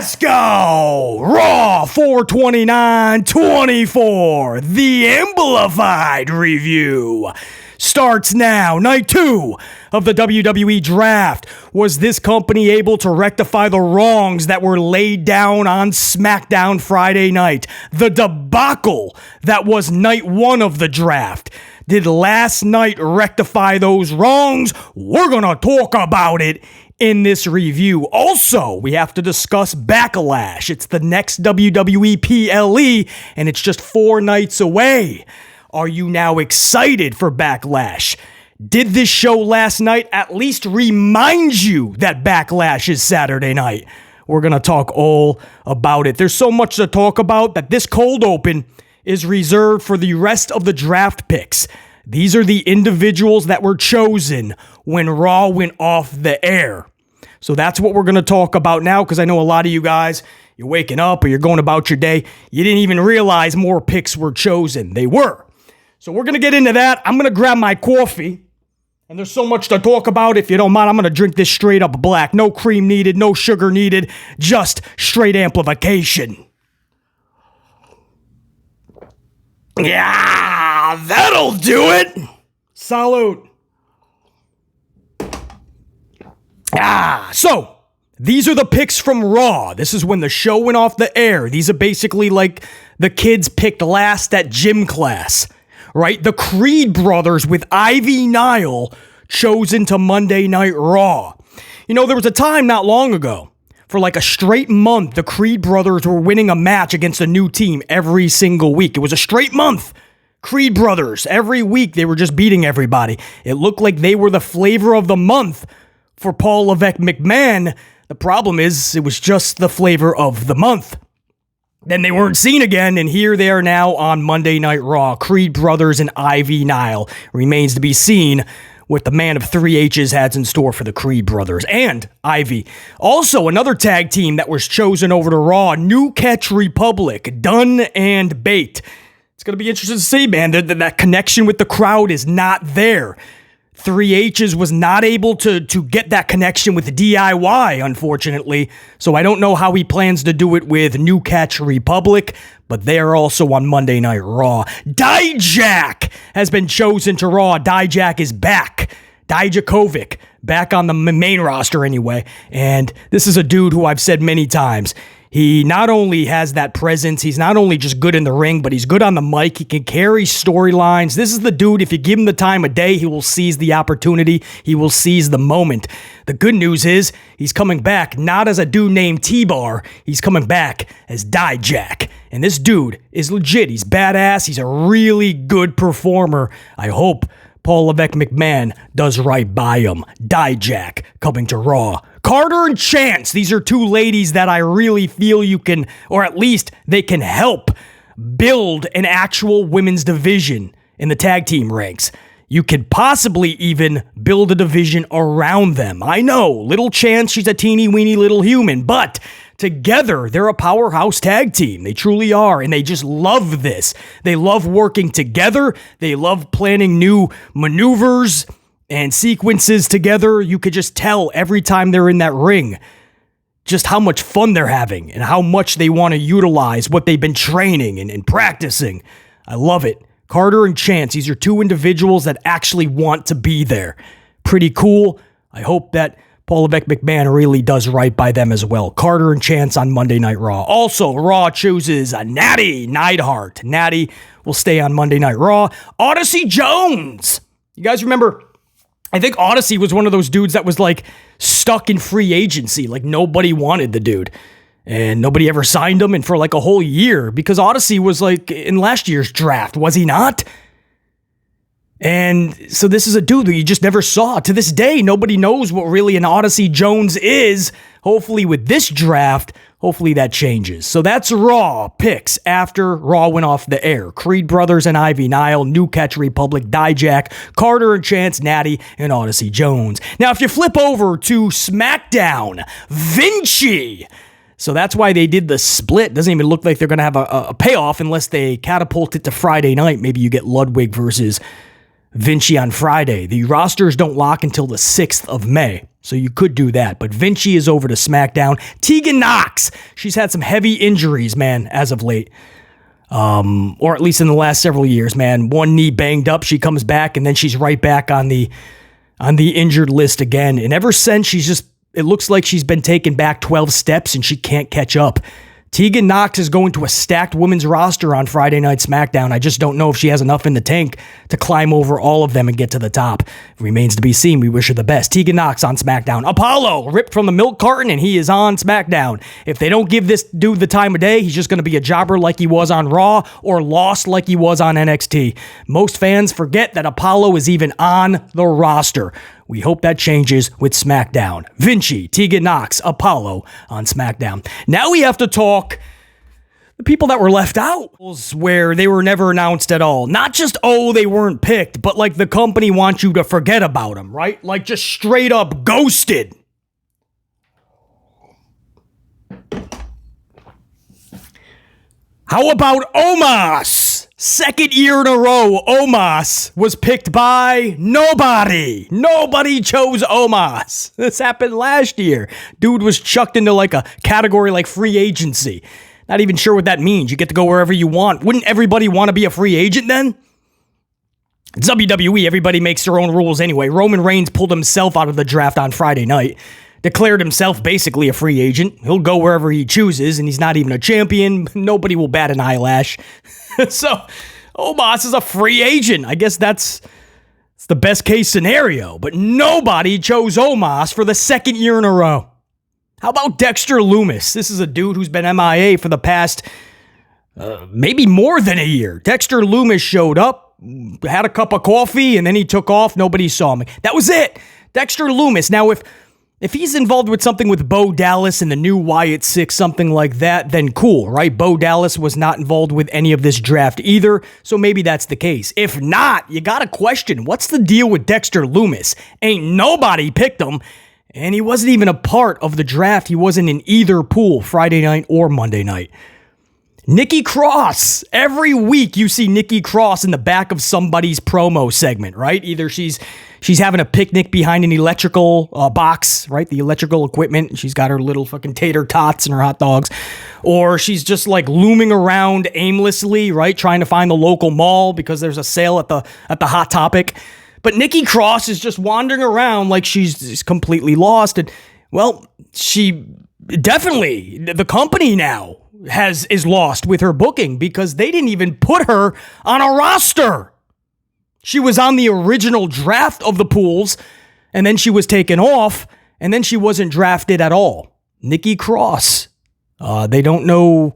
Let's go! Raw 429-24, the Amplified review starts now. Night 2 of the WWE Draft. Was this company able to rectify the wrongs that were laid down on SmackDown Friday night? The debacle that was night 1 of the draft. Did last night rectify those wrongs? We're gonna talk about it in this review. Also, we have to discuss Backlash. It's the next WWE PLE, and it's just 4 nights away. Are you now excited for Backlash? Did this show last night at least remind you that Backlash is Saturday night? We're going to talk all about it. There's so much to talk about that this cold open is reserved for the rest of the draft picks. These are the individuals that were chosen when Raw went off the air. So that's what we're going to talk about now, because I know a lot of you guys, you're waking up or you're going about your day. You didn't even realize more picks were chosen. They were. So we're going to get into that. I'm going to grab my coffee, and there's so much to talk about. If you don't mind, I'm going to drink this straight up black. No cream needed, no sugar needed, just straight amplification. Yeah, that'll do it. Salute. So these are the picks from Raw. This is when the show went off the air. These are basically like the kids picked last at gym class, right? The Creed brothers with Ivy Nile chosen to Monday Night Raw. You know, there was a time not long ago, for like a straight month, the Creed brothers were winning a match against a new team every single week. It was a straight month. Creed brothers, every week they were just beating everybody. It looked like they were the flavor of the month for Paul Levesque McMahon. The problem is, it was just the flavor of the month. Then they weren't seen again, and here they are now on Monday Night Raw. Creed brothers and Ivy Nile. Remains to be seen what the man of 3 H's has in store for the Creed brothers and Ivy. Also, another tag team that was chosen over to Raw, New Catch Republic, Dunn and Bate. It's going to be interesting to see, man. That connection with the crowd is not there. 3 H's was not able to get that connection with DIY, unfortunately. So I don't know how he plans to do it with New Catch Republic, but they are also on Monday Night Raw. Dijak has been chosen to Raw. Dijak is back. Dijakovic, back on the main roster anyway. And this is a dude who I've said many times. He not only has that presence, he's not only just good in the ring, but he's good on the mic. He can carry storylines. This is the dude, if you give him the time of day, he will seize the opportunity. He will seize the moment. The good news is he's coming back not as a dude named T-Bar. He's coming back as Dijak. And this dude is legit. He's badass. He's a really good performer. I hope Paul Levesque McMahon does right by him. Dijak coming to Raw. Carter and Chance, these are 2 ladies that I really feel you can, or at least they can help build an actual women's division in the tag team ranks. You could possibly even build a division around them. I know, little Chance, she's a teeny weeny little human, but together they're a powerhouse tag team. They truly are, and they just love this. They love working together. They love planning new maneuvers and sequences together. You could just tell every time they're in that ring just how much fun they're having and how much they want to utilize what they've been training and practicing. I love it. Carter and Chance, these are 2 individuals that actually want to be there. Pretty cool. I hope that Paul Levesque McMahon really does right by them as well. Carter and Chance on Monday Night Raw. Also, Raw chooses Natty Neidhart. Natty will stay on Monday Night Raw. Odyssey Jones. You guys remember, I think Odyssey was one of those dudes that was like stuck in free agency. Like nobody wanted the dude. And nobody ever signed him, and for like a whole year, because Odyssey was like in last year's draft, was he not? And so this is a dude that you just never saw. To this day, nobody knows what really an Odyssey Jones is. Hopefully with this draft, hopefully that changes. So that's Raw picks after Raw went off the air. Creed brothers and Ivy Nile, New Catch Republic, Dijak, Carter and Chance, Natty, and Odyssey Jones. Now, if you flip over to SmackDown, Vinci. So that's why they did the split. Doesn't even look like they're going to have a payoff unless they catapult it to Friday night. Maybe you get Ludwig versus Vinci on Friday. The rosters don't lock until the 6th of May. So you could do that. But Vinci is over to SmackDown. Tegan Nox. She's had some heavy injuries, man, as of late. Or at least in the last several years, man. One knee banged up. She comes back, and then she's right back on the injured list again. And ever since, it looks like she's been taken back 12 steps, and she can't catch up. Tegan Nox is going to a stacked women's roster on Friday Night SmackDown. I just don't know if she has enough in the tank to climb over all of them and get to the top. It remains to be seen. We wish her the best. Tegan Nox on SmackDown. Apollo ripped from the milk carton, and he is on SmackDown. If they don't give this dude the time of day, he's just going to be a jobber like he was on Raw or lost like he was on NXT. Most fans forget that Apollo is even on the roster. We hope that changes with SmackDown. Vinci, Tegan Nox, Apollo on SmackDown. Now we have to talk the people that were left out, where they were never announced at all. Not just, they weren't picked, but like the company wants you to forget about them, right? Like just straight up ghosted. How about Omos? Second year in a row, Omos was picked by nobody. Nobody chose Omos. This happened last year. Dude was chucked into like a category like free agency. Not even sure what that means. You get to go wherever you want. Wouldn't everybody want to be a free agent then? It's WWE. Everybody makes their own rules anyway. Roman Reigns pulled himself out of the draft on Friday night. Declared himself basically a free agent. He'll go wherever he chooses, and he's not even a champion. Nobody will bat an eyelash. So, Omos is a free agent. I guess that's the best case scenario. But nobody chose Omos for the second year in a row. How about Dexter Lumis? This is a dude who's been MIA for the past maybe more than a year. Dexter Lumis showed up, had a cup of coffee, and then he took off. Nobody saw him. That was it. Dexter Lumis. Now, if he's involved with something with Bo Dallas and the new Wyatt Six, something like that, then cool, right? Bo Dallas was not involved with any of this draft either, so maybe that's the case. If not, you gotta question, what's the deal with Dexter Lumis? Ain't nobody picked him, and he wasn't even a part of the draft. He wasn't in either pool, Friday night or Monday night. Nikki Cross. Every week you see Nikki Cross in the back of somebody's promo segment, right? Either she's having a picnic behind an electrical box, right? The electrical equipment. She's got her little fucking tater tots and her hot dogs. Or she's just like looming around aimlessly, right? Trying to find the local mall because there's a sale at the Hot Topic. But Nikki Cross is just wandering around like she's completely lost. And, well, she definitely, the company now is lost with her booking because they didn't even put her on a roster. She was on the original draft of the pools, and then she was taken off, and then she wasn't drafted at all. Nikki Cross. They don't know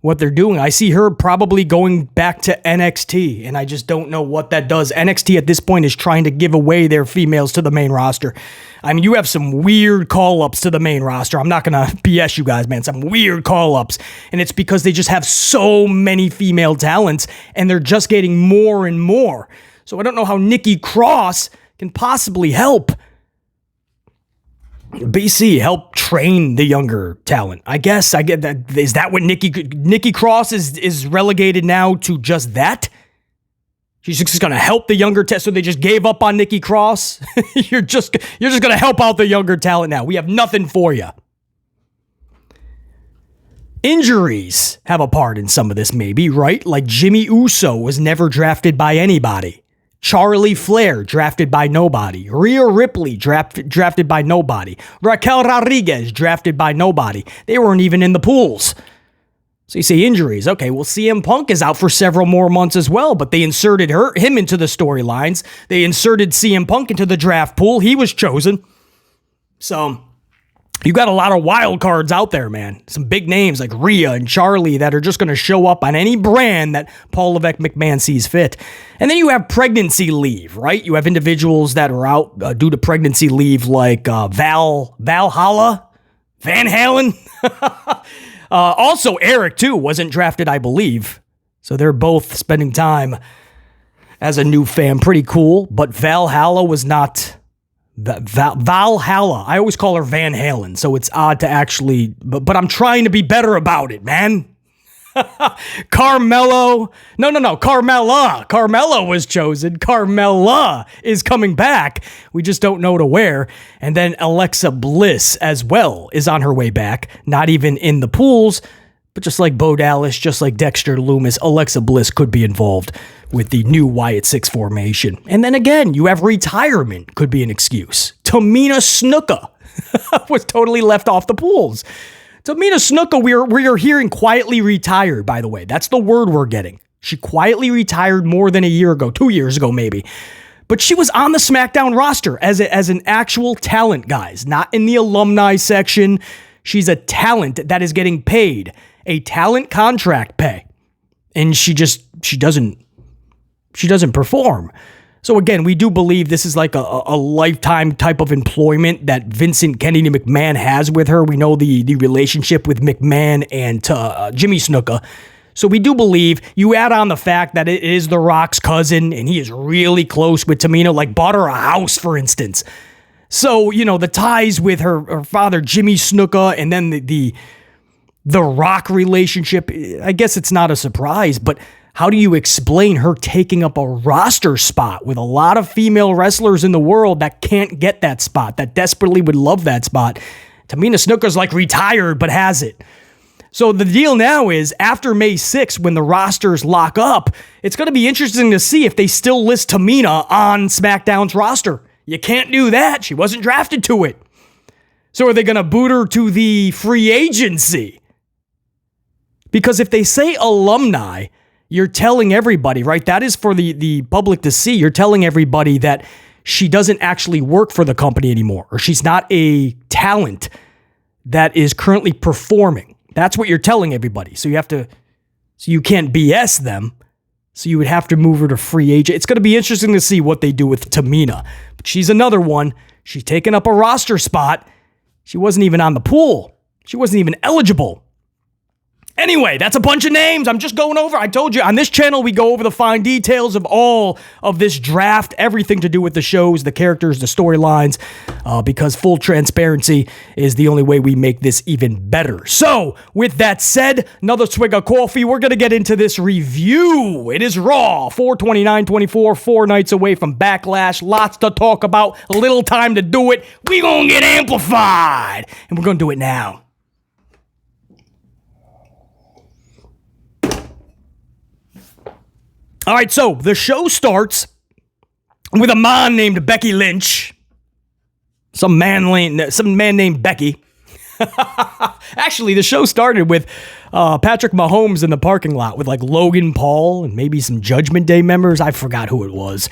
what they're doing. I see her probably going back to NXT, and I just don't know what that does. NXT at this point is trying to give away their females to the main roster. I mean, you have some weird call-ups to the main roster. I'm not going to BS you guys, man. Some weird call-ups, and it's because they just have so many female talents, and they're just getting more and more. So I don't know how Nikki Cross can possibly help BC help train the younger talent. I guess I get that. Is that what Nikki Cross is relegated now to just that? She's just going to help the younger talent. So they just gave up on Nikki Cross. You're just going to help out the younger talent now. We have nothing for you. Injuries have a part in some of this, maybe, right? Like Jimmy Uso was never drafted by anybody. Charlie Flair, drafted by nobody. Rhea Ripley, drafted by nobody. Raquel Rodriguez, drafted by nobody. They weren't even in the pools. So you say injuries. Okay, well, CM Punk is out for several more months as well, but they inserted him into the storylines. They inserted CM Punk into the draft pool. He was chosen. So you got a lot of wild cards out there, man. Some big names like Rhea and Charlie that are just going to show up on any brand that Paul Levesque McMahon sees fit. And then you have pregnancy leave, right? You have individuals that are out due to pregnancy leave like Valhalla, Van Halen. Also, Eric, too, wasn't drafted, I believe. So they're both spending time as a new fan. Pretty cool. But Valhalla was not... Valhalla. I always call her Van Halen, so it's odd to actually... But I'm trying to be better about it, man. Carmelo. No. Carmella. Carmella was chosen. Carmella is coming back. We just don't know to where. And then Alexa Bliss as well is on her way back. Not even in the pools, but just like Bo Dallas, just like Dexter Lumis, Alexa Bliss could be involved with the new Wyatt 6 formation. And then again, you have retirement could be an excuse. Tamina Snuka was totally left off the pools. Tamina Snuka, we are hearing quietly retired, by the way. That's the word we're getting. She quietly retired more than a year ago, 2 years ago maybe. But she was on the SmackDown roster as an actual talent, guys, not in the alumni section. She's a talent that is getting paid a talent contract pay. And she doesn't perform. So again, we do believe this is like a lifetime type of employment that Vincent Kennedy McMahon has with her. We know the relationship with McMahon and Jimmy Snuka. So we do believe you add on the fact that it is The Rock's cousin and he is really close with Tamina, like bought her a house, for instance. So, the ties with her father, Jimmy Snuka, and then the Rock relationship, I guess it's not a surprise, but how do you explain her taking up a roster spot with a lot of female wrestlers in the world that can't get that spot, that desperately would love that spot? Tamina Snuka's like retired, but has it. So the deal now is after May 6th, when the rosters lock up, it's going to be interesting to see if they still list Tamina on SmackDown's roster. You can't do that. She wasn't drafted to it. So are they going to boot her to the free agency? Because if they say alumni, you're telling everybody, right? That is for the public to see. You're telling everybody that she doesn't actually work for the company anymore, or she's not a talent that is currently performing. That's what you're telling everybody. So you can't BS them. So you would have to move her to free agent. It's going to be interesting to see what they do with Tamina. But she's another one. She's taken up a roster spot. She wasn't even on the pool. She wasn't even eligible. Anyway, that's a bunch of names. I'm just going over. I told you on this channel, we go over the fine details of all of this draft, everything to do with the shows, the characters, the storylines, because full transparency is the only way we make this even better. So with that said, another swig of coffee. We're going to get into this review. It is Raw, 4/29/24, 4 nights away from Backlash. Lots to talk about, a little time to do it. We're going to get amplified, and we're going to do it now. All right, so the show starts with a man named Becky Lynch. Some man named Becky. Actually, the show started with Patrick Mahomes in the parking lot with like Logan Paul and maybe some Judgment Day members. I forgot who it was.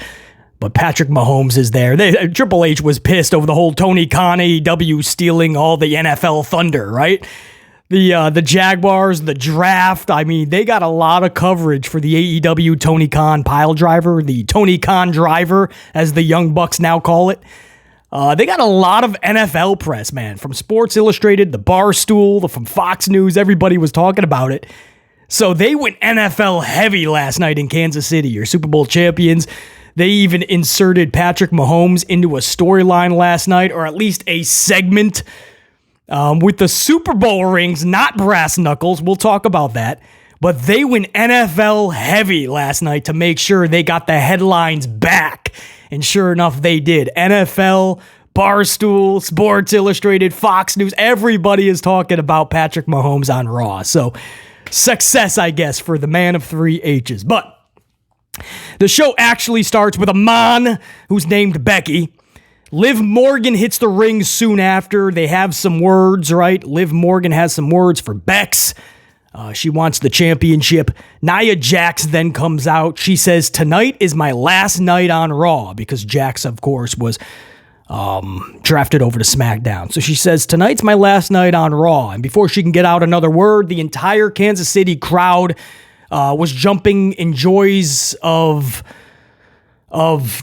But Patrick Mahomes is there. Triple H was pissed over the whole Tony Khan AEW stealing all the NFL thunder, right? The Jaguars, the draft, I mean, they got a lot of coverage for the AEW Tony Khan pile driver, the Tony Khan driver, as the Young Bucks now call it. They got a lot of NFL press, man, from Sports Illustrated, the Barstool, from Fox News, everybody was talking about it. So they went NFL heavy last night in Kansas City, your Super Bowl champions. They even inserted Patrick Mahomes into a storyline last night, or at least a segment with the Super Bowl rings, not brass knuckles. We'll talk about that. But they went NFL heavy last night to make sure they got the headlines back. And sure enough, they did. NFL, Barstool, Sports Illustrated, Fox News, everybody is talking about Patrick Mahomes on Raw. So success, I guess, for the man of 3 H's. But the show actually starts with a man who's named Becky. Liv Morgan hits the ring soon after. They have some words, right? Liv Morgan has some words for Bex. She wants the championship. Nia Jax then comes out. She says, tonight is my last night on Raw, because Jax, of course, was drafted over to SmackDown. So she says, tonight's my last night on Raw. And before she can get out another word, the entire Kansas City crowd was jumping in joys of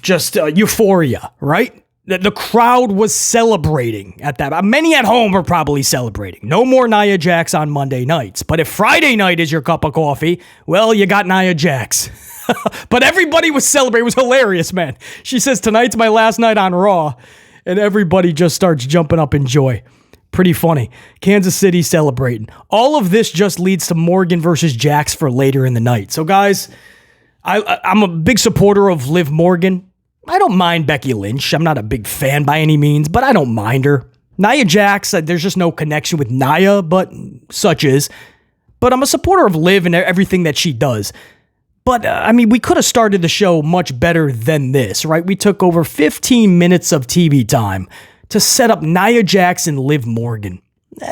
just euphoria, right? The crowd was celebrating at that. Many at home are probably celebrating. No more Nia Jax on Monday nights. But if Friday night is your cup of coffee, well, you got Nia Jax. But everybody was celebrating. It was hilarious, man. She says, tonight's my last night on Raw. And everybody just starts jumping up in joy. Pretty funny. Kansas City celebrating. All of this just leads to Morgan versus Jax for later in the night. So guys, I'm a big supporter of Liv Morgan. I don't mind Becky Lynch. I'm not a big fan by any means, but I don't mind her. Nia Jax, there's just no connection with Nia, but such is. But I'm a supporter of Liv and everything that she does. But, we could have started the show much better than this, right? We took over 15 minutes of TV time to set up Nia Jax and Liv Morgan. Is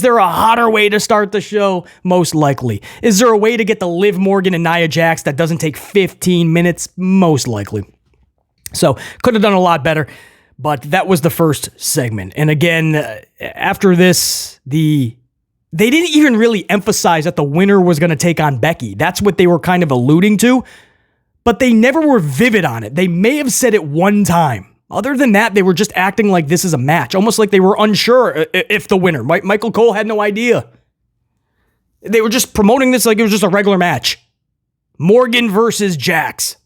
there a hotter way to start the show? Most likely. Is there a way to get the Liv Morgan and Nia Jax that doesn't take 15 minutes? Most likely. So, could have done a lot better, but that was the first segment. And again, after this, they didn't even really emphasize that the winner was going to take on Becky. That's what they were kind of alluding to, but they never were vivid on it. They may have said it one time. Other than that, they were just acting like this is a match, almost like they were unsure if the winner. Michael Cole had no idea. They were just promoting this like it was just a regular match. Morgan versus Jax.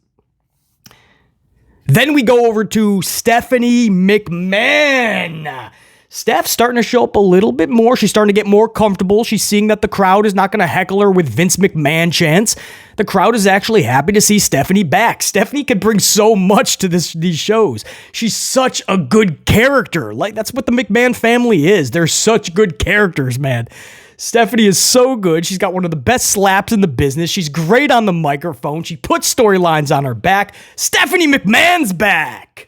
Then we go over to Stephanie McMahon. Steph's starting to show up a little bit more. She's starting to get more comfortable. She's seeing that the crowd is not going to heckle her with Vince McMahon chants. The crowd is actually happy to see Stephanie back. Stephanie can bring so much to these shows. She's such a good character. Like, that's what the McMahon family is. They're such good characters, man. Stephanie is so good. She's got one of the best slaps in the business. She's great on the microphone. She puts storylines on her back. Stephanie McMahon's back.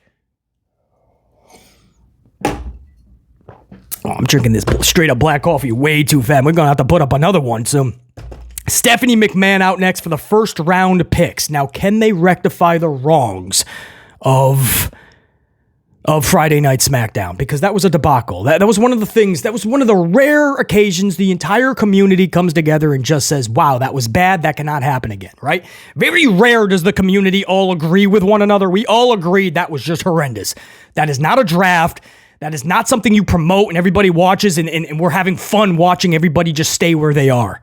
Oh, I'm drinking this straight up black coffee way too fast. We're going to have to put up another one soon. Stephanie McMahon out next for the first round picks. Now, can they rectify the wrongs of Friday Night SmackDown? Because that was a debacle. That was one of the things, that was one of the rare occasions the entire community comes together and just says, wow, that was bad. That cannot happen again, right? Very rare does the community all agree with one another. We all agreed that was just horrendous. That is not a draft. That is not something you promote and everybody watches and we're having fun watching everybody just stay where they are.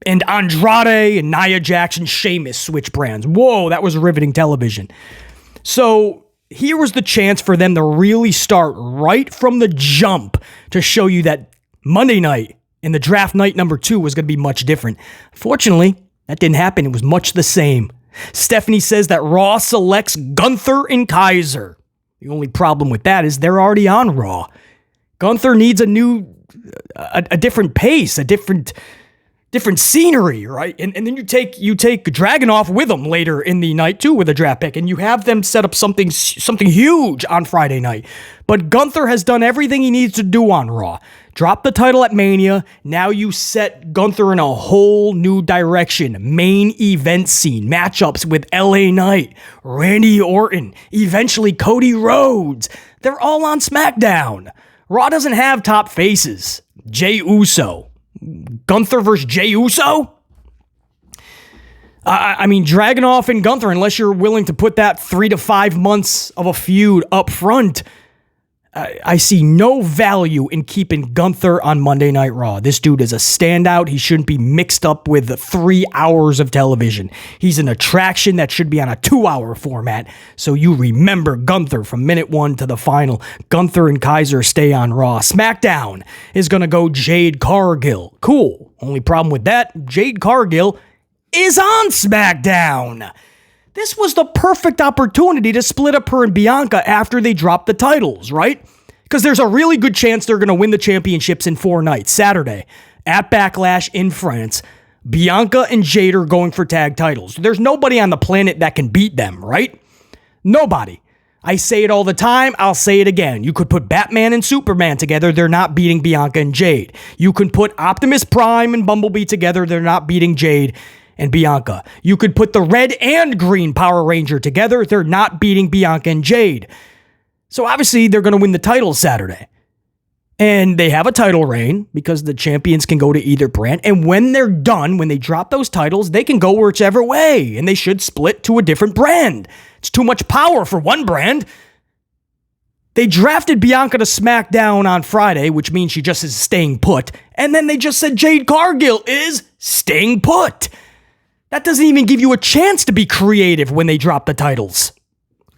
And Andrade and Nia Jax and Sheamus switch brands. Whoa, that was riveting television. So here was the chance for them to really start right from the jump to show you that Monday night in the draft night number 2 was going to be much different. Fortunately, that didn't happen. It was much the same. Stephanie says that Raw selects Gunther and Kaiser. The only problem with that is they're already on Raw. Gunther needs a different pace, a different scenery, right? And then you take Dragunov with them later in the night too with a draft pick, and you have them set up something huge on Friday night. But Gunther has done everything he needs to do on Raw. Drop the title at Mania. Now you set Gunther in a whole new direction. Main event scene. Matchups with LA Knight, Randy Orton, eventually Cody Rhodes. They're all on SmackDown. Raw doesn't have top faces. Jey Uso. Gunther versus Jey Uso? Dragunov and Gunther, unless you're willing to put that 3 to 5 months of a feud up front, I see no value in keeping Gunther on Monday Night Raw. This dude is a standout. He shouldn't be mixed up with 3 hours of television. He's an attraction that should be on a 2-hour format, so you remember Gunther from minute 1 to the final. Gunther and Kaiser stay on Raw. SmackDown is going to go Jade Cargill. Cool. Only problem with that, Jade Cargill is on SmackDown. This was the perfect opportunity to split up her and Bianca after they dropped the titles, right? Because there's a really good chance they're going to win the championships in 4 nights. Saturday, at Backlash in France, Bianca and Jade are going for tag titles. There's nobody on the planet that can beat them, right? Nobody. I say it all the time. I'll say it again. You could put Batman and Superman together. They're not beating Bianca and Jade. You can put Optimus Prime and Bumblebee together. They're not beating Jade and Bianca. You could put the red and green Power Ranger together. They're not beating Bianca and Jade. So obviously they're going to win the title Saturday. And they have a title reign because the champions can go to either brand. And when they're done, when they drop those titles, they can go whichever way. And they should split to a different brand. It's too much power for one brand. They drafted Bianca to SmackDown on Friday, which means she just is staying put. And then they just said Jade Cargill is staying put. That doesn't even give you a chance to be creative when they drop the titles.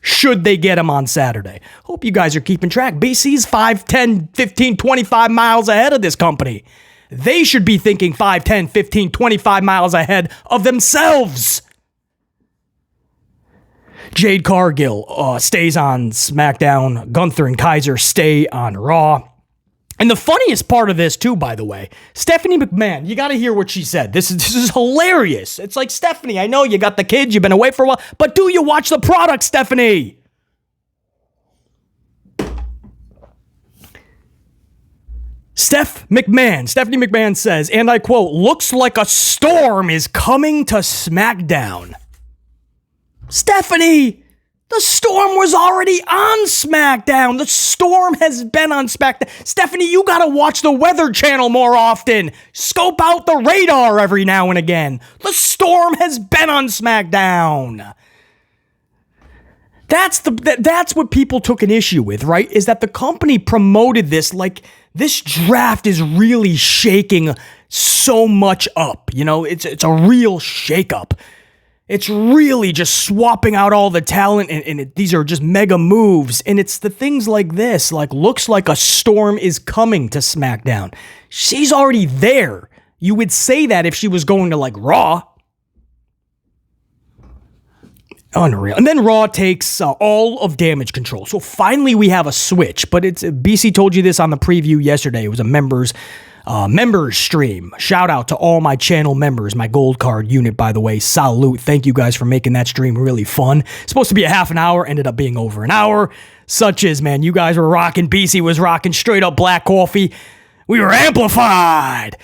should they get him on Saturday. Hope you guys are keeping track. BC's 5, 10, 15, 25 miles ahead of this company. They should be thinking 5, 10, 15, 25 miles ahead of themselves. Jade Cargill stays on SmackDown. Gunther and Kaiser stay on Raw. And the funniest part of this, too, by the way, Stephanie McMahon, you got to hear what she said. This is hilarious. It's like, Stephanie, I know you got the kids, you've been away for a while, but do you watch the product, Stephanie? Stephanie McMahon says, and I quote, looks like a storm is coming to SmackDown. Stephanie, the storm was already on SmackDown. The storm has been on SmackDown. Stephanie, you gotta watch the Weather Channel more often. Scope out the radar every now and again. The storm has been on SmackDown. That's what people took an issue with, right? Is that the company promoted this like this draft is really shaking so much up. You know, it's a real shakeup. It's really just swapping out all the talent, and these are just mega moves. And it's the things like this, like looks like a storm is coming to SmackDown. She's already there. You would say that if she was going to like Raw. Unreal. And then Raw takes all of Damage Control. So finally we have a switch, but it's BC told you this on the preview yesterday. It was a members stream. Shout out to all my channel members, my gold card unit, by the way. Salute. Thank you guys for making that stream really fun. It's supposed to be a half an hour, ended up being over an hour. Such is, man. You guys were rocking. BC was rocking straight up black coffee. We were amplified.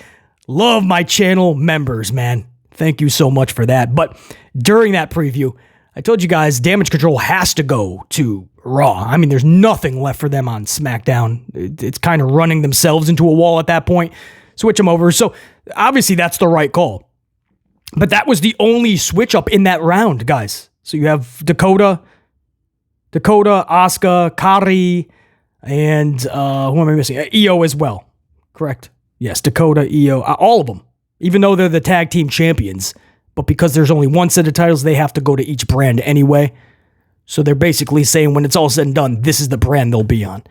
Love my channel members, man. Thank you so much for that. But during that preview, I told you guys Damage Control has to go to Raw. I mean, there's nothing left for them on SmackDown. It's kind of running themselves into a wall at that point. Switch them over. So obviously that's the right call. But that was the only switch up in that round, guys. So you have Dakota, Asuka, Kari, and who am I missing? Io as well. Correct? Yes, Dakota, Io, all of them. Even though they're the tag team champions. But because there's only one set of titles, they have to go to each brand anyway. So they're basically saying when it's all said and done, this is the brand they'll be on.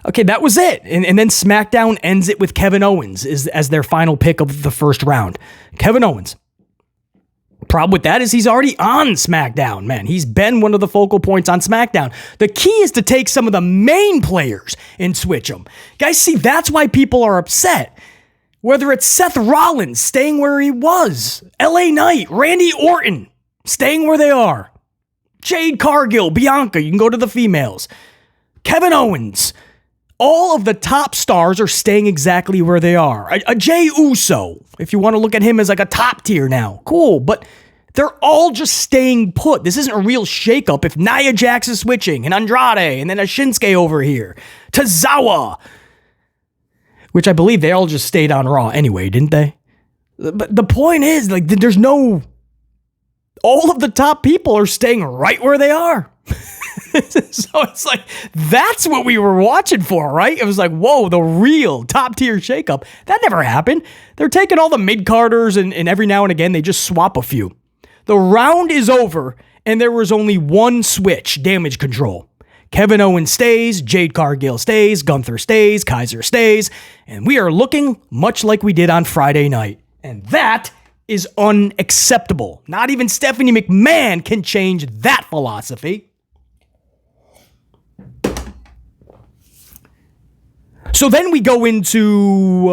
Okay, that was it. And then SmackDown ends it with Kevin Owens as their final pick of the first round. Kevin Owens. Problem with that is he's already on SmackDown, man. He's been one of the focal points on SmackDown. The key is to take some of the main players and switch them. Guys, see, that's why people are upset. Whether it's Seth Rollins staying where he was, LA Knight, Randy Orton staying where they are, Jade Cargill, Bianca, you can go to the females, Kevin Owens, all of the top stars are staying exactly where they are. A Jey Uso, if you want to look at him as like a top tier now, cool, but they're all just staying put. This isn't a real shakeup if Nia Jax is switching and Andrade and then a Shinsuke over here, Tozowa, which I believe they all just stayed on Raw anyway, didn't they? But the point is, like, there's no... All of the top people are staying right where they are. So it's like, that's what we were watching for, right? It was like, whoa, the real top-tier shakeup. That never happened. They're taking all the mid-carders, and every now and again, they just swap a few. The round is over, and there was only one switch, Damage Control. Kevin Owens stays, Jade Cargill stays, Gunther stays, Kaiser stays, and we are looking much like we did on Friday night. And that is unacceptable. Not even Stephanie McMahon can change that philosophy. So then we go into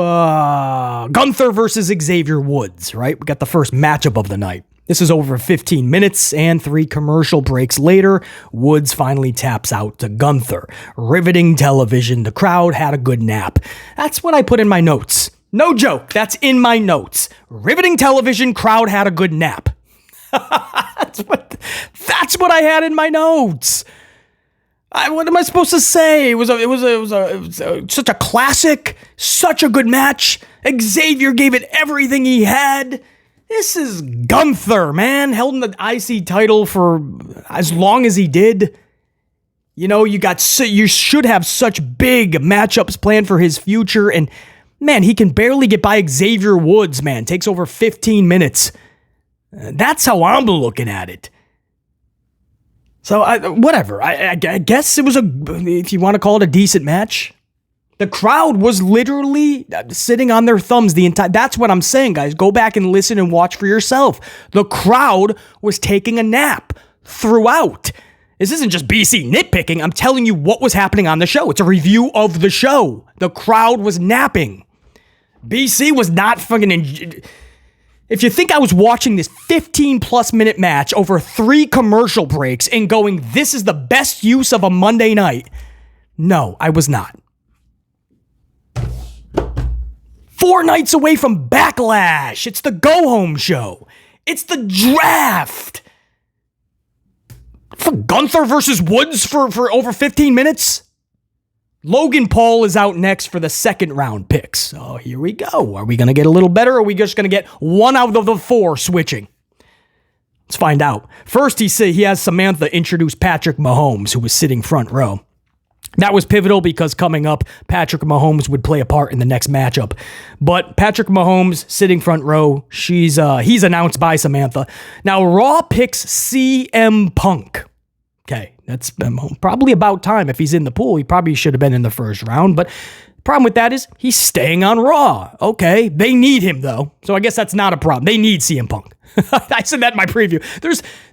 Gunther versus Xavier Woods, right? We got the first matchup of the night. This is over 15 minutes and 3 commercial breaks later. Woods finally taps out to Gunther. Riveting television. The crowd had a good nap. That's what I put in my notes. No joke. That's in my notes. Riveting television. Crowd had a good nap. That's what I had in my notes. What am I supposed to say? It was such a classic, such a good match. Xavier gave it everything he had. This is Gunther, man. Held in the IC title for as long as he did. You know, you should have such big matchups planned for his future. And, man, he can barely get by Xavier Woods, man. Takes over 15 minutes. That's how I'm looking at it. So, whatever. I guess it was if you want to call it a decent match. The crowd was literally sitting on their thumbs the entire... That's what I'm saying, guys. Go back and listen and watch for yourself. The crowd was taking a nap throughout. This isn't just BC nitpicking. I'm telling you what was happening on the show. It's a review of the show. The crowd was napping. BC was not fucking... If you think I was watching this 15-plus minute match over 3 commercial breaks and going, this is the best use of a Monday night, no, I was not. 4 nights away from Backlash. It's the go-home show. It's the draft. For Gunther versus Woods for over 15 minutes? Logan Paul is out next for the second round picks. So here we go. Are we going to get a little better, or are we just going to get 1 out of the 4 switching? Let's find out. First, he has Samantha introduce Patrick Mahomes, who was sitting front row. That was pivotal because coming up, Patrick Mahomes would play a part in the next matchup. But Patrick Mahomes sitting front row, he's announced by Samantha. Now, Raw picks CM Punk. Okay, that's probably about time. If he's in the pool, he probably should have been in the first round. But the problem with that is he's staying on Raw. Okay, they need him, though. So I guess that's not a problem. They need CM Punk. I said that in my preview.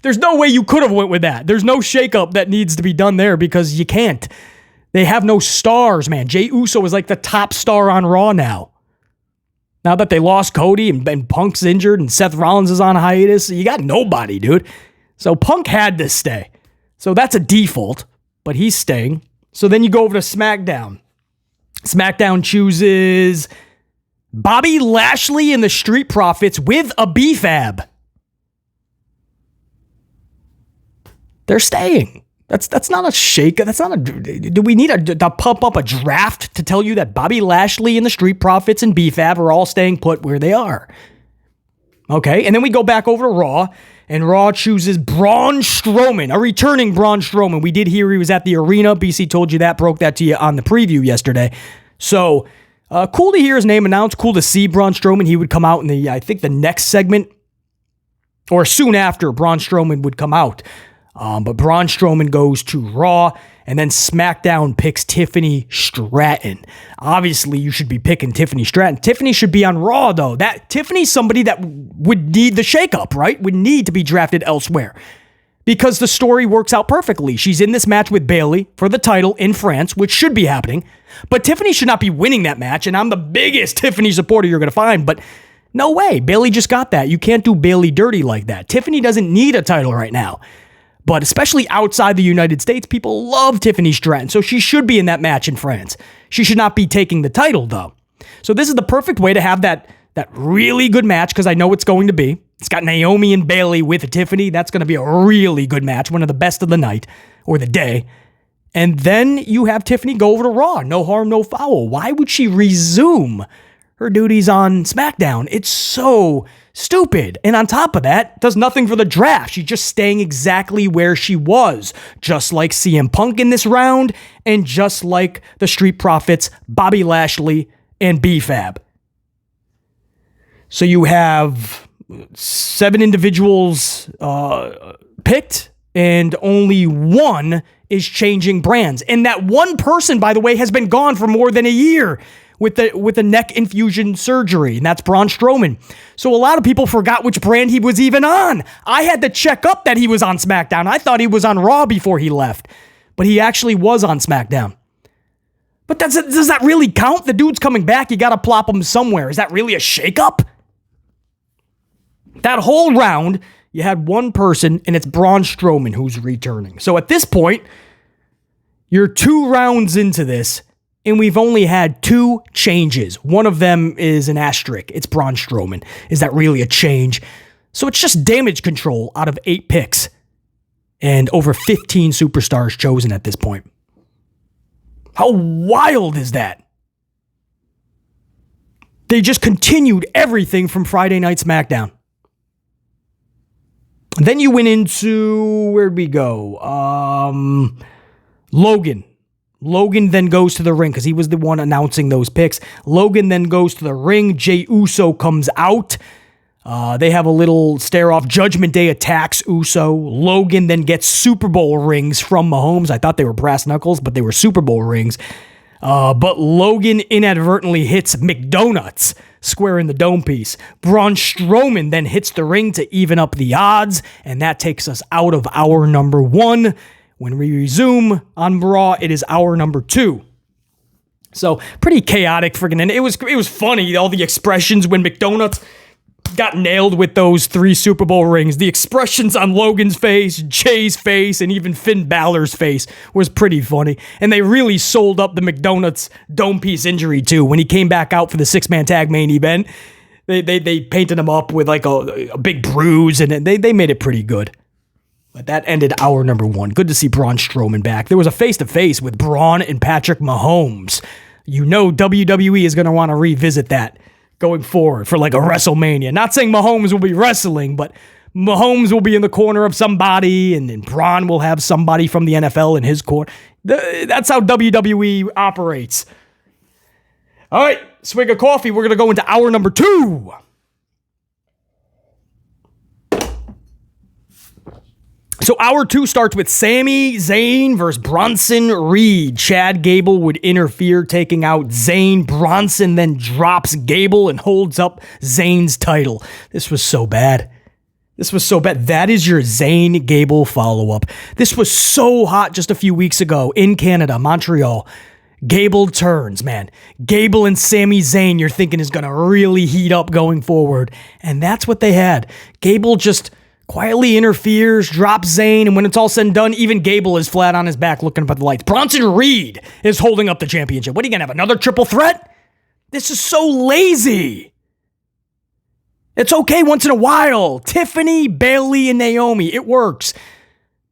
There's no way you could have went with that. There's no shakeup that needs to be done there because you can't. They have no stars, man. Jey Uso is like the top star on Raw now. Now that they lost Cody and Punk's injured and Seth Rollins is on hiatus, you got nobody, dude. So Punk had to stay. So that's a default, but he's staying. So then you go over to SmackDown. SmackDown chooses Bobby Lashley and the Street Profits with a BFAB. They're staying. That's not a shake. That's not a... Do we need to pump up a draft to tell you that Bobby Lashley and the Street Profits and BFAB are all staying put where they are? Okay, and then we go back over to Raw, and Raw chooses Braun Strowman, a returning Braun Strowman. We did hear he was at the arena. BC told you that, broke that to you on the preview yesterday. So, cool to hear his name announced. Cool to see Braun Strowman. He would come out in the next segment, or soon after Braun Strowman would come out. But Braun Strowman goes to Raw, and then SmackDown picks Tiffany Stratton. Obviously, you should be picking Tiffany Stratton. Tiffany should be on Raw, though. Tiffany's somebody that would need the shakeup, right? Would need to be drafted elsewhere. Because the story works out perfectly. She's in this match with Bayley for the title in France, which should be happening. But Tiffany should not be winning that match, and I'm the biggest Tiffany supporter you're going to find, but no way. Bayley just got that. You can't do Bayley dirty like that. Tiffany doesn't need a title right now. But especially outside the United States, people love Tiffany Stratton, so she should be in that match in France. She should not be taking the title, though. So this is the perfect way to have that really good match, because I know it's going to be. It's got Naomi and Bayley with Tiffany. That's going to be a really good match, one of the best of the night, or the day. And then you have Tiffany go over to Raw. No harm, no foul. Why would she resume her duties on SmackDown? It's so stupid. And on top of that, does nothing for the draft. She's just staying exactly where she was. Just like CM Punk in this round, and just like the Street Profits, Bobby Lashley, and BFAB. So you have 7 individuals picked, and only 1 is changing brands. And that one person, by the way, has been gone for more than a year with the neck infusion surgery, and that's Braun Strowman. So a lot of people forgot which brand he was even on. I had to check up that he was on SmackDown. I thought he was on Raw before he left, but he actually was on SmackDown. But does that really count? The dude's coming back. You got to plop him somewhere. Is that really a shakeup? That whole round, you had one person, and it's Braun Strowman who's returning. So at this point, you're 2 rounds into this, and we've only had 2 changes. One of them is an asterisk. It's Braun Strowman. Is that really a change? So it's just damage control out of 8 picks. And over 15 superstars chosen at this point. How wild is that? They just continued everything from Friday Night SmackDown. Then you went into, where'd we go? Logan. Logan then goes to the ring because he was the one announcing those picks. Logan then goes to the ring. Jey Uso comes out. They have a little stare-off. Judgment Day attacks Uso. Logan then gets Super Bowl rings from Mahomes. I thought they were brass knuckles, but they were Super Bowl rings. But Logan inadvertently hits McDonutts square in the dome piece. Braun Strowman then hits the ring to even up the odds, and that takes us out of hour number 1. When we resume on Raw, it is hour number 2. So pretty chaotic freaking, and it was funny, all the expressions when McDonutts got nailed with those 3 Super Bowl rings. The expressions on Logan's face, Jay's face, and even Finn Balor's face was pretty funny. And they really sold up the McDonutts dome piece injury too. When he came back out for the 6-man tag main event, they painted him up with like a big bruise, and they made it pretty good. But that ended hour number 1. Good to see Braun Strowman back. There was a face-to-face with Braun and Patrick Mahomes. You know WWE is going to want to revisit that going forward for like a WrestleMania. Not saying Mahomes will be wrestling, but Mahomes will be in the corner of somebody, and then Braun will have somebody from the NFL in his corner. That's how WWE operates. All right, swig of coffee. We're going to go into hour number 2. So hour 2 starts with Sami Zayn versus Bronson Reed. Chad Gable would interfere, taking out Zayn. Bronson then drops Gable and holds up Zayn's title. This was so bad. That is your Zayn Gable follow-up. This was so hot just a few weeks ago in Canada, Montreal. Gable turns, man. Gable and Sami Zayn, you're thinking is going to really heat up going forward. And that's what they had. Gable just quietly interferes, drops Zayn, and when it's all said and done, even Gable is flat on his back looking up at the lights. Bronson Reed is holding up the championship. What are you going to have, another triple threat? This is so lazy. It's okay once in a while. Tiffany, Bayley, and Naomi. It works.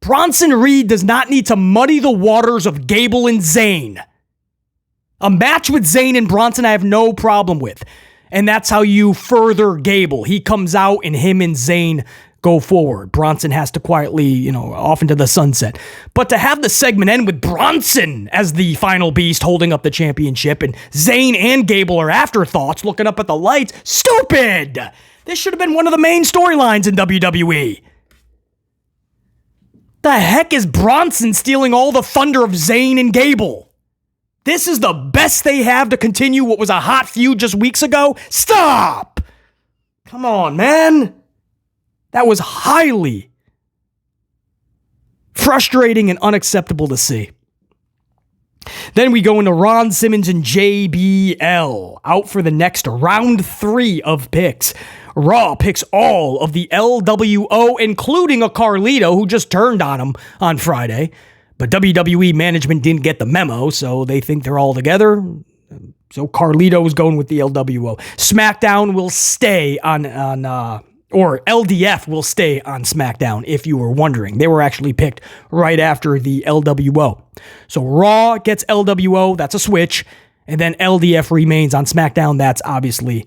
Bronson Reed does not need to muddy the waters of Gable and Zayn. A match with Zayn and Bronson I have no problem with. And that's how you further Gable. He comes out and him and Zayn go forward. Bronson has to quietly, off into the sunset. But to have the segment end with Bronson as the final beast holding up the championship and Zayn and Gable are afterthoughts looking up at the lights, stupid! This should have been one of the main storylines in WWE. The heck is Bronson stealing all the thunder of Zayn and Gable? This is the best they have to continue what was a hot feud just weeks ago? Stop! Come on, man. That was highly frustrating and unacceptable to see. Then we go into Ron Simmons and JBL out for the next round 3 of picks. Raw picks all of the LWO, including a Carlito who just turned on him on Friday. But WWE management didn't get the memo, so they think they're all together. So Carlito is going with the LWO. SmackDown will stay or LDF will stay on SmackDown, if you were wondering. They were actually picked right after the LWO. So Raw gets LWO, that's a switch, and then LDF remains on SmackDown. That's obviously,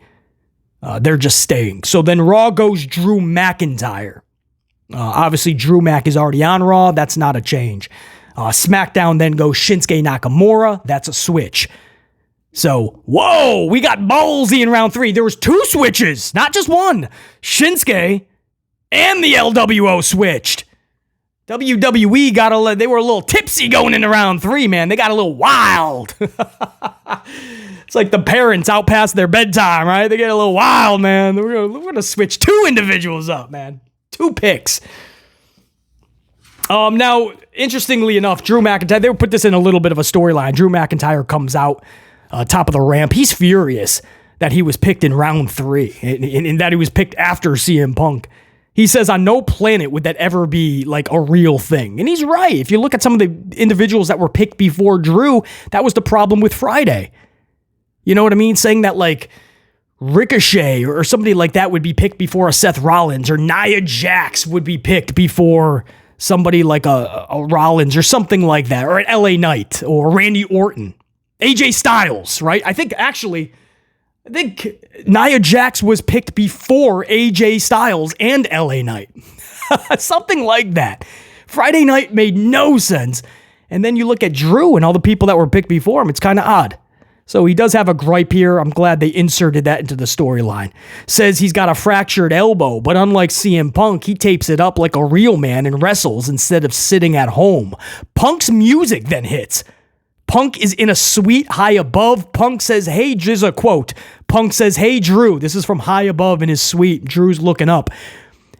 they're just staying. So then Raw goes Drew McIntyre. Obviously, Drew Mac is already on Raw. That's not a change. SmackDown then goes Shinsuke Nakamura. That's a switch. So, whoa, we got ballsy in round 3. There was 2 switches, not just one. Shinsuke and the LWO switched. WWE they were a little tipsy going into round 3, man. They got a little wild. It's like the parents out past their bedtime, right? They get a little wild, man. We're gonna switch 2 individuals up, man. 2 picks. Now, interestingly enough, Drew McIntyre, they put this in a little bit of a storyline. Drew McIntyre comes out top of the ramp. He's furious that he was picked in round 3 and that he was picked after CM Punk. He says on no planet would that ever be like a real thing. And he's right. If you look at some of the individuals that were picked before Drew, that was the problem with Friday. You know what I mean? Saying that like Ricochet or somebody like that would be picked before a Seth Rollins, or Nia Jax would be picked before somebody like a Rollins or something like that, or an LA Knight or Randy Orton. AJ Styles, right? I think Nia Jax was picked before AJ Styles and LA Knight. Something like that. Friday night made no sense. And then you look at Drew and all the people that were picked before him. It's kind of odd. So he does have a gripe here. I'm glad they inserted that into the storyline. Says he's got a fractured elbow, but unlike CM Punk, he tapes it up like a real man and wrestles instead of sitting at home. Punk's music then hits. Punk is in a suite high above. Punk says, hey, Drew, a quote. Punk says, hey, Drew. This is from high above in his suite. Drew's looking up.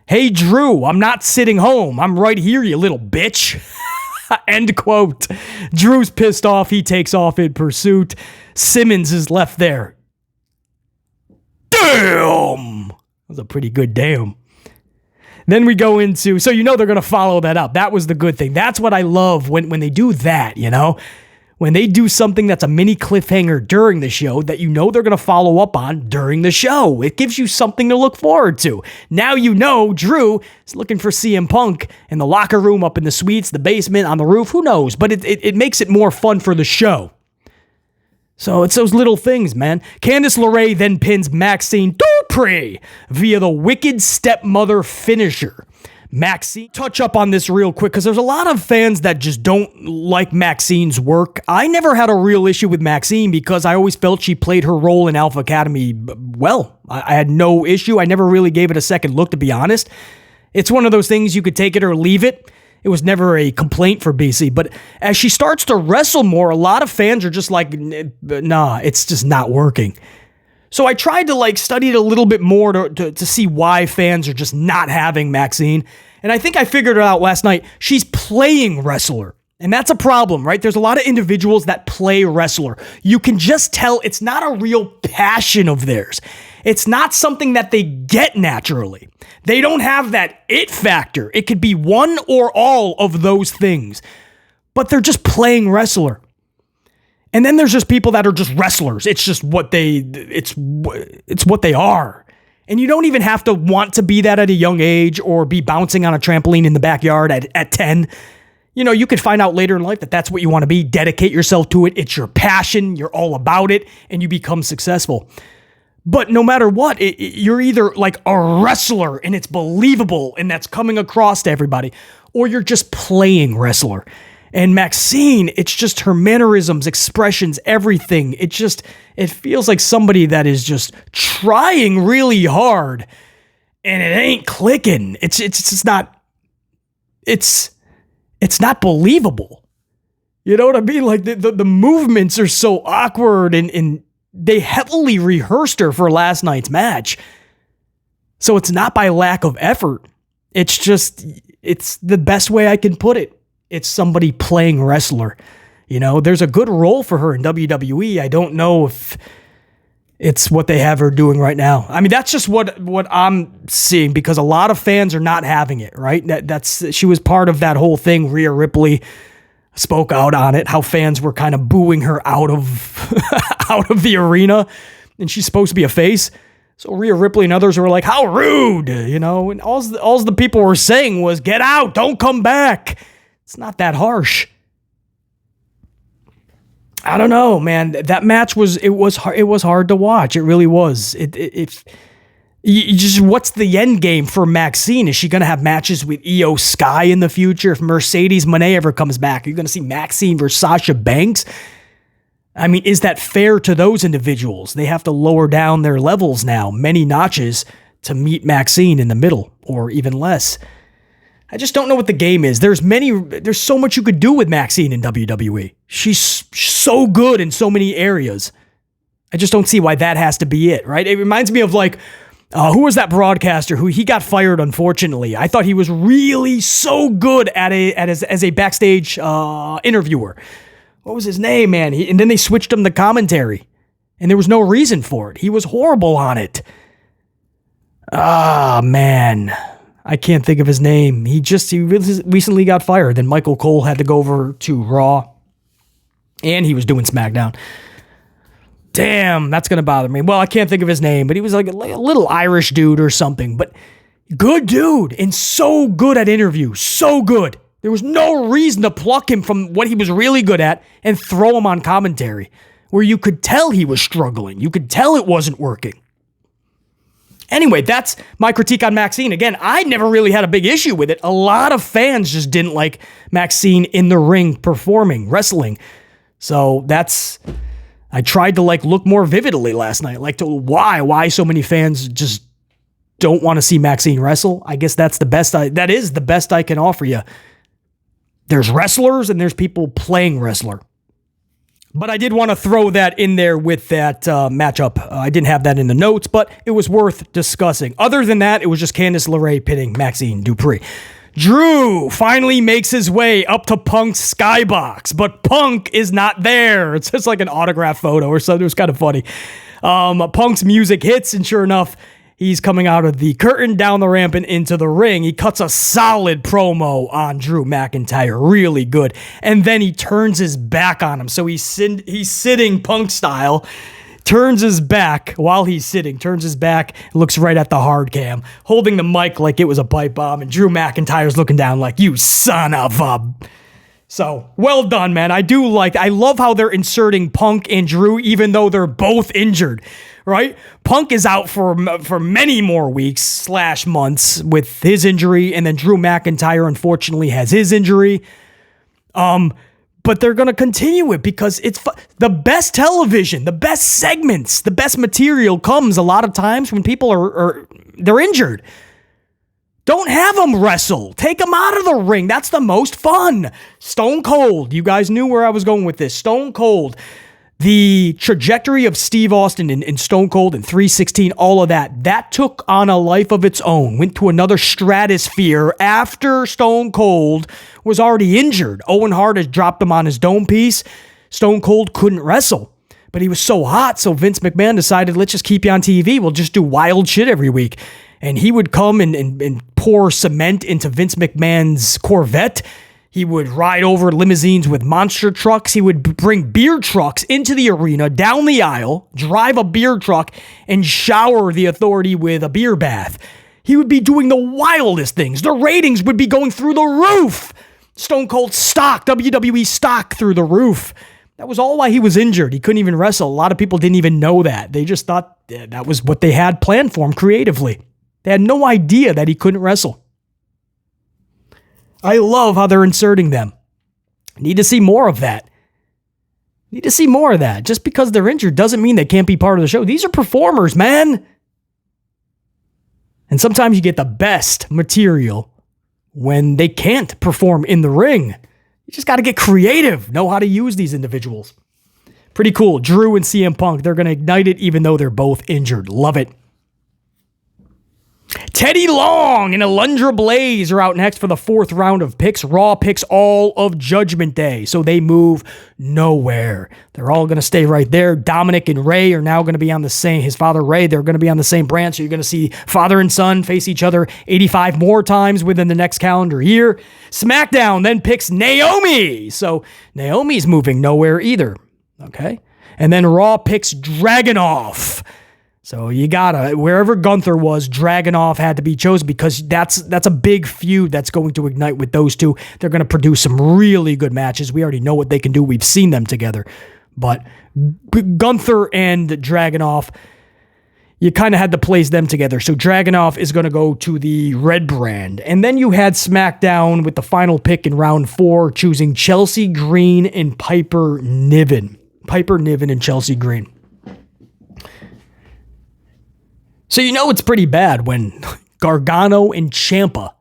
Hey, Drew, I'm not sitting home. I'm right here, you little bitch. End quote. Drew's pissed off. He takes off in pursuit. Simmons is left there. Damn! That was a pretty good damn. Then we go into, so you know they're going to follow that up. That was the good thing. That's what I love when they do that, you know? When they do something that's a mini cliffhanger during the show that you know they're going to follow up on during the show. It gives you something to look forward to. Now you know Drew is looking for CM Punk in the locker room, up in the suites, the basement, on the roof. Who knows? But it makes it more fun for the show. So it's those little things, man. Candice LeRae then pins Maxxine Dupri via the Wicked Stepmother finisher. Maxxine, touch up on this real quick because there's a lot of fans that just don't like Maxxine's work. I never had a real issue with Maxxine because I always felt she played her role in Alpha Academy well. I had no issue. I never really gave it a second look, to be honest. It's one of those things you could take it or leave it. It was never a complaint for BC, but as she starts to wrestle more, a lot of fans are just like, nah, it's just not working. So I tried to study it a little bit more to see why fans are just not having Maxxine. And I think I figured it out last night. She's playing wrestler. And that's a problem, right? There's a lot of individuals that play wrestler. You can just tell it's not a real passion of theirs. It's not something that they get naturally. They don't have that it factor. It could be one or all of those things. But they're just playing wrestler. And then there's just people that are just wrestlers. It's just what it's what they are. And you don't even have to want to be that at a young age or be bouncing on a trampoline in the backyard at 10. You know, you could find out later in life that that's what you want to be. Dedicate yourself to it. It's your passion. You're all about it. And you become successful. But no matter what, you're either like a wrestler and it's believable and that's coming across to everybody, or you're just playing wrestler. And Maxxine, it's just her mannerisms, expressions, everything. It feels like somebody that is just trying really hard and it ain't clicking. It's not believable. You know what I mean? Like the movements are so awkward and they heavily rehearsed her for last night's match. So it's not by lack of effort. It's the best way I can put it. It's somebody playing wrestler. You know, there's a good role for her in WWE. I don't know if it's what they have her doing right now. I mean, that's just what I'm seeing because a lot of fans are not having it, right? She was part of that whole thing. Rhea Ripley spoke out on it, how fans were kind of booing her out of out of the arena, and she's supposed to be a face. So Rhea Ripley and others were like, how rude, you know? And all the people were saying was, get out, don't come back. It's not that harsh. I don't know, man. That match was hard to watch. It really was. What's the end game for Maxxine? Is she going to have matches with Io Sky in the future? If Mercedes Moné ever comes back, are you going to see Maxxine versus Sasha Banks? I mean, is that fair to those individuals? They have to lower down their levels now, many notches, to meet Maxxine in the middle, or even less. I just don't know what the game is. There's so much you could do with Maxxine in WWE. She's so good in so many areas. I just don't see why that has to be it, right? It reminds me of who was that broadcaster who he got fired, unfortunately. I thought he was really so good as a backstage interviewer. What was his name, man? And then they switched him to commentary, and there was no reason for it. He was horrible on it. Ah, man. I can't think of his name. He recently got fired. Then Michael Cole had to go over to Raw. And he was doing SmackDown. Damn, that's going to bother me. Well, I can't think of his name, but he was like a little Irish dude or something. But good dude and so good at interviews. So good. There was no reason to pluck him from what he was really good at and throw him on commentary, where you could tell he was struggling. You could tell it wasn't working. Anyway, that's my critique on Maxxine. Again, I never really had a big issue with it. A lot of fans just didn't like Maxxine in the ring performing, wrestling. So that's I tried to look more vividly last night. Why so many fans just don't want to see Maxxine wrestle. I guess that is the best I can offer you. There's wrestlers and there's people playing wrestler. But I did want to throw that in there with that matchup. I didn't have that in the notes, but it was worth discussing. Other than that, it was just Candice LeRae pitting Maxxine Dupri. Drew finally makes his way up to Punk's skybox, but Punk is not there. It's just like an autograph photo or something. It was kind of funny. Punk's music hits, and sure enough, he's coming out of the curtain, down the ramp, and into the ring. He cuts a solid promo on Drew McIntyre. Really good. And then he turns his back on him. So he's sitting Punk style, turns his back while he's sitting, looks right at the hard cam, holding the mic like it was a pipe bomb, and Drew McIntyre's looking down like, you son of a... So, well done, man. I love how they're inserting Punk and Drew even though they're both injured, right? Punk is out for many more weeks / months with his injury, and then Drew McIntyre unfortunately has his injury. But they're going to continue it because it's the best television, the best segments, the best material comes a lot of times when people they're injured. Don't have them wrestle. Take them out of the ring. That's the most fun. Stone Cold. You guys knew where I was going with this. Stone Cold. The trajectory of Steve Austin in Stone Cold and 316, all of that took on a life of its own, went to another stratosphere after Stone Cold was already injured. Owen Hart had dropped him on his dome piece. Stone Cold couldn't wrestle, but he was so hot, so Vince McMahon decided, let's just keep you on TV. We'll just do wild shit every week. And he would come and pour cement into Vince McMahon's Corvette. He would ride over limousines with monster trucks. He would bring beer trucks into the arena, down the aisle, drive a beer truck, and shower the Authority with a beer bath. He would be doing the wildest things. The ratings would be going through the roof. Stone Cold stock, WWE stock through the roof. That was all why he was injured. He couldn't even wrestle. A lot of people didn't even know that. They just thought that was what they had planned for him creatively. They had no idea that he couldn't wrestle. I love how they're inserting them. Need to see more of that. Just because they're injured doesn't mean they can't be part of the show. These are performers, man. And sometimes you get the best material when they can't perform in the ring. You just got to get creative, know how to use these individuals. Pretty cool. Drew and CM Punk, they're going to ignite it even though they're both injured. Love it. Teddy Long and Alundra Blaze are out next for the 4th round of picks. Raw picks all of Judgment Day, so they move nowhere. They're all going to stay right there. Dominic and Ray are now going to be on the same, his father Ray, they're going to be on the same brand, so you're going to see father and son face each other 85 more times within the next calendar year. SmackDown then picks Naomi, so Naomi's moving nowhere either, okay? And then Raw picks Dragunov. So you gotta, wherever Gunther was, Dragunov had to be chosen because that's a big feud that's going to ignite with those two. They're going to produce some really good matches. We already know what they can do. We've seen them together. But Gunther and Dragunov, you kind of had to place them together. So Dragunov is going to go to the red brand. And then you had SmackDown with the final pick in round 4, choosing Chelsea Green and Piper Niven. Piper Niven and Chelsea Green. So you know it's pretty bad when Gargano and Ciampa.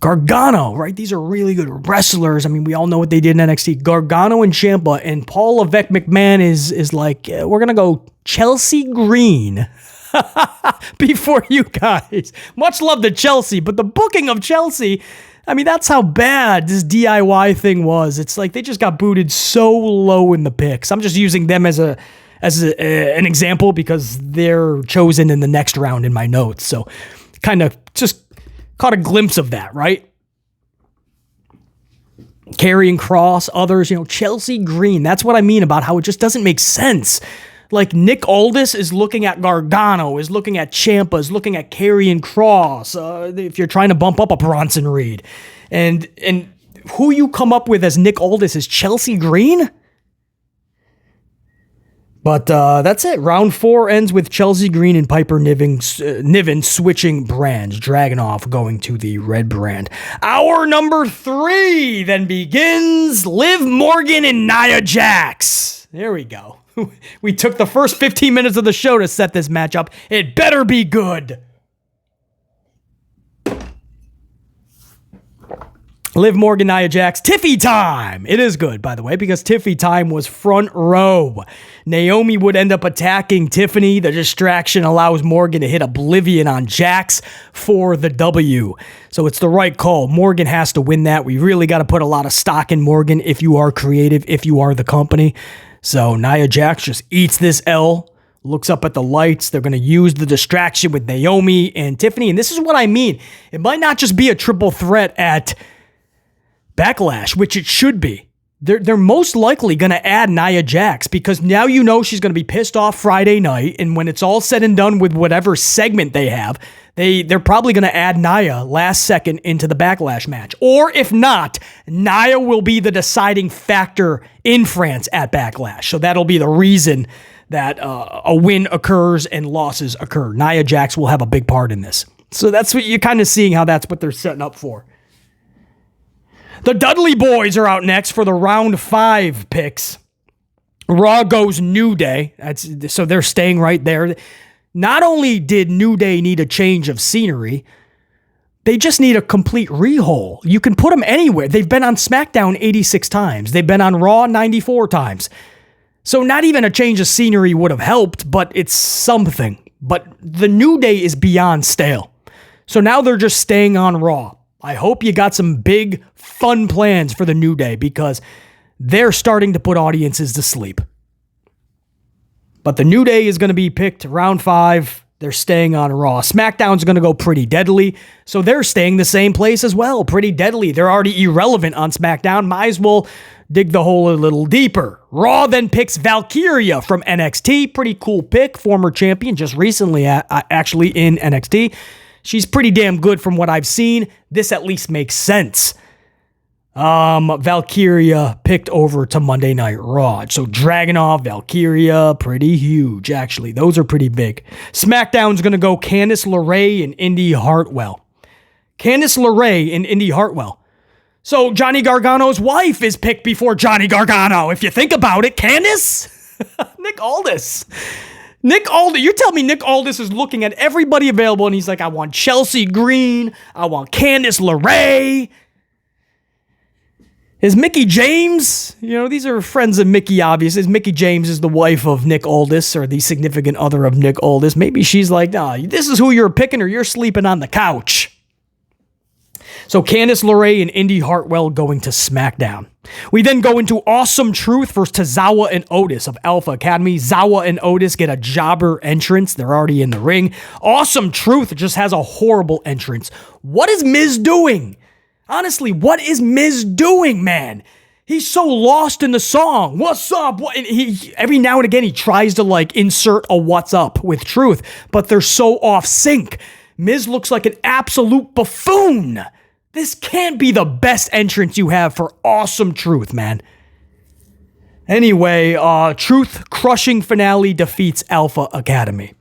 Gargano, right? These are really good wrestlers. I mean, we all know what they did in NXT. Gargano and Ciampa, and Paul Levesque McMahon is like, we're going to go Chelsea Green before you guys. Much love to Chelsea, but the booking of Chelsea, I mean, that's how bad this DIY thing was. It's like they just got booted so low in the picks. I'm just using them as an example because they're chosen in the next round in my notes. So kind of just caught a glimpse of that, right? Karrion Kross, others, Chelsea Green. That's what I mean about how it just doesn't make sense. Like Nick Aldis is looking at Gargano, is looking at Ciampa, is looking at Karrion Kross. If you're trying to bump up a Bronson Reed. And who you come up with as Nick Aldis is Chelsea Green? But that's it. Round 4 ends with Chelsea Green and Piper Niven switching brands. Dragunov going to the red brand. Hour number 3 then begins. Liv Morgan and Nia Jax. There we go. We took the first 15 minutes of the show to set this match up. It better be good. Liv Morgan, Nia Jax, Tiffy time. It is good, by the way, because Tiffy time was front row. Naomi would end up attacking Tiffany. The distraction allows Morgan to hit Oblivion on Jax for the W. So it's the right call. Morgan has to win that. We really got to put a lot of stock in Morgan if you are creative, if you are the company. So Nia Jax just eats this L, looks up at the lights. They're going to use the distraction with Naomi and Tiffany. And this is what I mean. It might not just be a triple threat at Backlash, which it should be. They're most likely going to add Nia Jax because now you know she's going to be pissed off Friday night, and when it's all said and done with whatever segment they have, they're probably going to add Nia last second into the Backlash match. Or if not, Nia will be the deciding factor in France at Backlash. So that'll be the reason that a win occurs and losses occur. Nia Jax will have a big part in this. So that's what you're kind of seeing how that's what they're setting up for. The Dudley Boys are out next for the round 5 picks. Raw goes New Day. So they're staying right there. Not only did New Day need a change of scenery, they just need a complete rehaul. You can put them anywhere. They've been on SmackDown 86 times. They've been on Raw 94 times. So not even a change of scenery would have helped, but it's something. But the New Day is beyond stale. So now they're just staying on Raw. I hope you got some big, fun plans for the New Day because they're starting to put audiences to sleep. But the New Day is going to be picked round 5. They're staying on Raw. SmackDown's going to go Pretty Deadly, so they're staying the same place as well. Pretty Deadly. They're already irrelevant on SmackDown. Might as well dig the hole a little deeper. Raw then picks Valkyria from NXT. Pretty cool pick. Former champion just recently actually in NXT. She's pretty damn good from what I've seen. This at least makes sense. Valkyria picked over to Monday Night Raw. So Dragunov, Valkyria, pretty huge, actually. Those are pretty big. SmackDown's going to go Candice LeRae and Indy Hartwell. Candice LeRae and Indy Hartwell. So Johnny Gargano's wife is picked before Johnny Gargano. If you think about it, Candice? Nick Aldis. You tell me Nick Aldis is looking at everybody available and he's like, I want Chelsea Green. I want Candice LeRae. Is Mickie James, these are friends of Mickie, obviously. Mickie James is the wife of Nick Aldis or the significant other of Nick Aldis. Maybe she's like, nah, this is who you're picking or you're sleeping on the couch. So Candice LeRae and Indy Hartwell going to SmackDown. We then go into Awesome Truth versus Tozowa and Otis of Alpha Academy. Zawa and Otis get a jobber entrance. They're already in the ring. Awesome Truth just has a horrible entrance. What is Miz doing? Honestly, what is Miz doing, man? He's so lost in the song. What's up? And every now and again, he tries to insert a what's up with Truth, but they're so off sync. Miz looks like an absolute buffoon. This can't be the best entrance you have for Awesome Truth, man. Anyway, Truth crushing finale defeats Alpha Academy.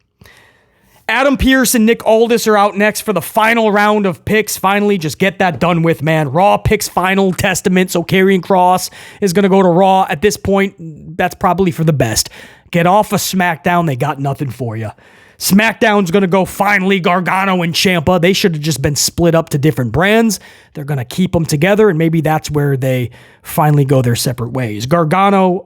Adam Pearce and Nick Aldis are out next for the final round of picks. Finally, just get that done with, man. Raw picks Final Testament, so Karrion Kross is going to go to Raw. At this point, that's probably for the best. Get off of SmackDown. They got nothing for you. SmackDown's going to go finally Gargano and Ciampa. They should have just been split up to different brands. They're going to keep them together, and maybe that's where they finally go their separate ways. Gargano,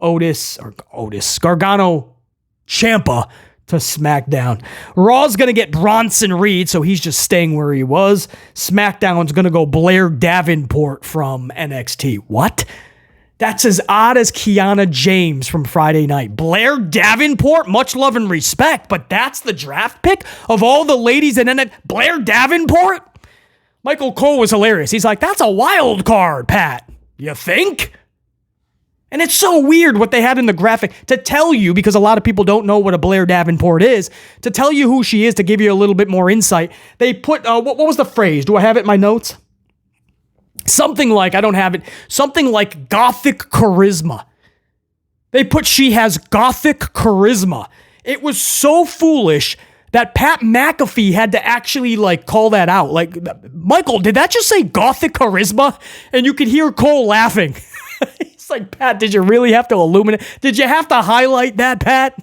Ciampa to SmackDown. Raw's going to get Bronson Reed, so he's just staying where he was. SmackDown's going to go Blair Davenport from NXT. What? That's as odd as Kiana James from Friday Night. Blair Davenport, much love and respect, but that's the draft pick of all the ladies in NXT. Blair Davenport? Michael Cole was hilarious. He's like, that's a wild card, Pat. You think? And it's so weird what they had in the graphic to tell you, because a lot of people don't know what a Blair Davenport is, to tell you who she is, to give you a little bit more insight. They put, what was the phrase? Do I have it in my notes? Something like, I don't have it, something like gothic charisma. They put she has gothic charisma. It was so foolish that Pat McAfee had to actually call that out. Michael, did that just say gothic charisma? And you could hear Cole laughing. He's It's like, Pat, did you really have to illuminate? Did you have to highlight that, Pat?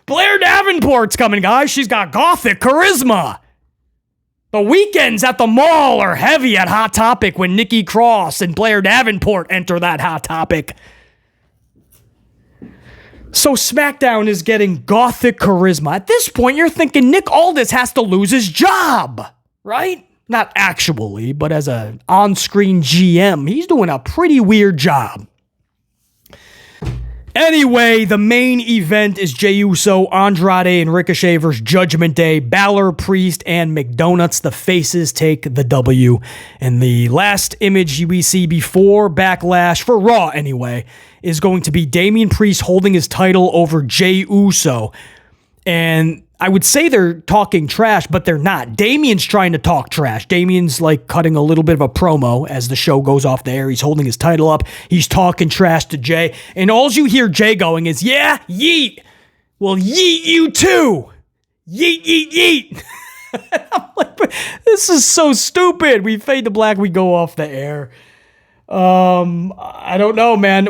Blair Davenport's coming, guys. She's got gothic charisma. The weekends at the mall are heavy at Hot Topic when Nikki Cross and Blair Davenport enter that Hot Topic. So SmackDown is getting gothic charisma. At this point, you're thinking Nick Aldis has to lose his job, right? Not actually, but as an on-screen GM, he's doing a pretty weird job. Anyway, the main event is Jey Uso, Andrade, and Ricochet versus Judgment Day. Balor, Priest, and McDonutts, the faces, take the W. And the last image we see before Backlash, for Raw anyway, is going to be Damian Priest holding his title over Jey Uso. And I would say they're talking trash, but they're not. Damian's trying to talk trash. Damian's like cutting a little bit of a promo as the show goes off the air. He's holding his title up. He's talking trash to Jey. And all you hear Jey going is, yeah, yeet. Well, yeet you too. Yeet, yeet, yeet. I'm like, this is so stupid. We fade to black. We go off the air. I don't know, man.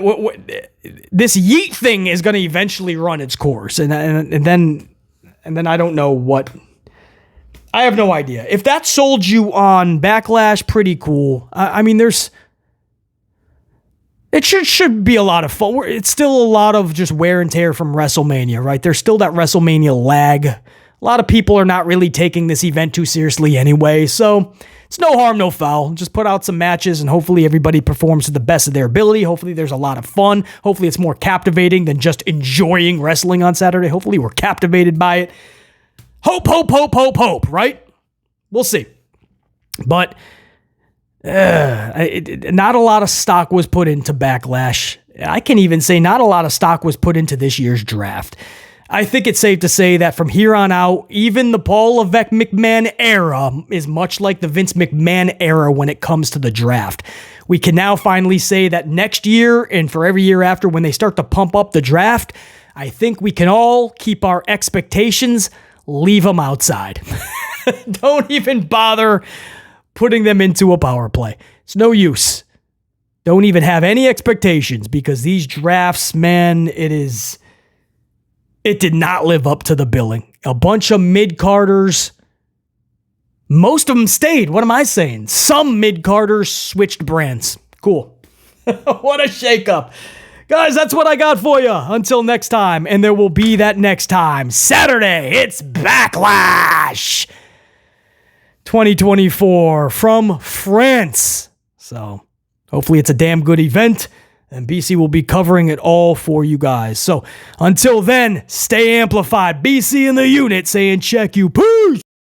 This yeet thing is going to eventually run its course. And then I don't know what. I have no idea. If that sold you on Backlash, pretty cool. I mean, it should be a lot of fun. It's still a lot of just wear and tear from WrestleMania, right? There's still that WrestleMania lag. A lot of people are not really taking this event too seriously anyway, so it's no harm, no foul. Just put out some matches and hopefully everybody performs to the best of their ability. Hopefully there's a lot of fun. Hopefully it's more captivating than just enjoying wrestling on Saturday. Hopefully we're captivated by it. Hope, hope, hope, hope, hope, right? We'll see. But not a lot of stock was put into Backlash. I can even say not a lot of stock was put into this year's draft. I think it's safe to say that from here on out, even the Paul Levesque McMahon era is much like the Vince McMahon era when it comes to the draft. We can now finally say that next year and for every year after when they start to pump up the draft, I think we can all keep our expectations, leave them outside. Don't even bother putting them into a power play. It's no use. Don't even have any expectations because these drafts, man, it did not live up to the billing. A bunch of mid-carders. Most of them stayed. What am I saying? Some mid-carders switched brands. Cool. What a shakeup. Guys, that's what I got for you. Until next time. And there will be that next time. Saturday, it's Backlash 2024 from France. So hopefully it's a damn good event. And BC will be covering it all for you guys. So until then, stay amplified. BC in the unit saying check you. Peace!